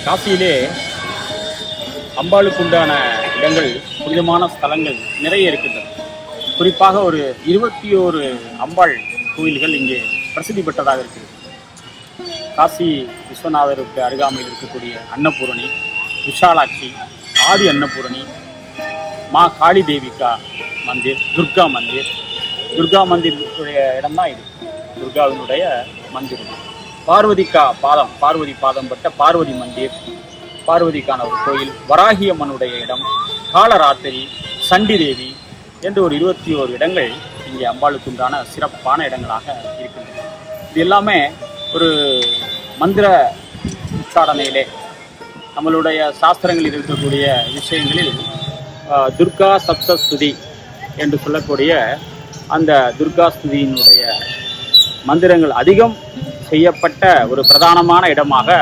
காசியிலே அம்பாளுக்குண்டான இடங்கள், புனிதமான ஸ்தலங்கள் நிறைய இருக்கின்றன. குறிப்பாக ஒரு 21 அம்பாள் கோயில்கள் இங்கே பிரசித்தி பெற்றதாக இருக்கிறது. காசி விஸ்வநாதருக்கு அருகாமையில் இருக்கக்கூடிய அன்னபூரணி, விஷாலாட்சி, ஆதி அன்னபூரணி, மா காளி தேவிகா மந்திர், துர்கா மந்திர். துர்கா மந்திருடைய இடம்தான் இது, துர்காவினுடைய மந்திர். பார்வதி பாதம் பட்ட பார்வதி மந்திர், பார்வதிக்கான ஒரு கோயில், வராகி அம்மனுடைய இடம், காலராத்திரி, சண்டி தேவி என்று ஒரு 21 இடங்கள் இங்கே அம்பாளுக்குண்டான சிறப்பான இடங்களாக இருக்கின்றன. இது எல்லாமே ஒரு மந்திர உச்சாரணையிலே நம்மளுடைய சாஸ்திரங்களில் இருக்கக்கூடிய விஷயங்களில் துர்கா சப்தஸ்துதி என்று சொல்லக்கூடிய அந்த துர்கா ஸ்துதியினுடைய மந்திரங்கள் அதிகம் செய்யப்பட்ட ஒரு பிரதானமான இடமாக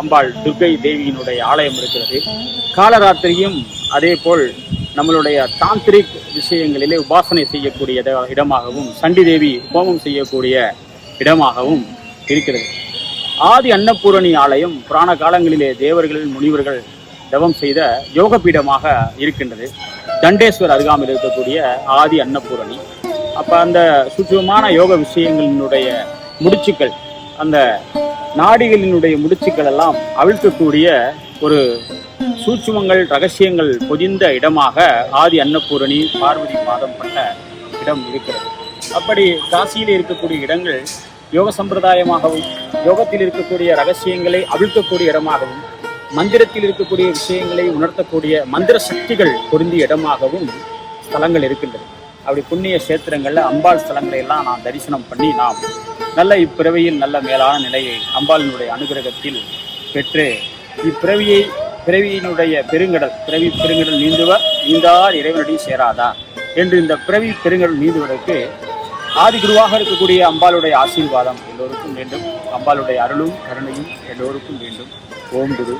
அம்பாள் துர்கை தேவியினுடைய ஆலயம் இருக்கிறது. காலராத்திரியும் அதே போல் நம்மளுடைய தாந்திரிக் விஷயங்களிலே உபாசனை செய்யக்கூடிய இடமாகவும், சண்டி தேவி ஹோமம் செய்யக்கூடிய இடமாகவும் இருக்கிறது. ஆதி அன்னபூரணி ஆலயம் புராண காலங்களிலே தேவர்கள், முனிவர்கள் தவம் செய்த யோகபீடமாக இருக்கின்றது. தண்டேஸ்வர் அருகாமையில் இருக்கக்கூடிய ஆதி அன்னபூரணி. அப்போ அந்த சூட்சுமமான யோக விஷயங்களினுடைய முடிச்சுக்கள், அந்த நாடிகளினுடைய முடிச்சுக்கள் எல்லாம் அவிழ்க்கக்கூடிய ஒரு சூட்சுமங்கள், ரகசியங்கள் பொதிந்த இடமாக ஆதி அன்னபூரணி, பார்வதி பாதம் பட்ட இடம் இருக்கிறது. அப்படி காசியில் இருக்கக்கூடிய இடங்கள் யோக சம்பிரதாயமாகவும், யோகத்தில் இருக்கக்கூடிய ரகசியங்களை அவிழ்க்கக்கூடிய இடமாகவும், மந்திரத்தில் இருக்கக்கூடிய விஷயங்களை உணர்த்தக்கூடிய மந்திர சக்திகள் பொருந்திய இடமாகவும் ஸ்தலங்கள் இருக்கின்றது. அப்படி புண்ணிய கஷேத்திரங்களில் அம்பாள் ஸ்தலங்களை எல்லாம் நாம் தரிசனம் பண்ணி நாம் நல்ல இப்பிறவியில் நல்ல மேலான நிலையை அம்பாளினுடைய அனுகிரகத்தில் பெற்று பிறவியினுடைய பெருங்கடல் நீந்துவர் நீந்தார் இறைவனடி சேராதா என்று இந்த பிறவி பெருங்கடல் நீந்துவதற்கு ஆதி குருவாக இருக்கக்கூடிய அம்பாளுடைய ஆசீர்வாதம் எல்லோருக்கும் வேண்டும். அம்பாளுடைய அருளும் கருணையும் எல்லோருக்கும் வேண்டும். ஓம் குரு.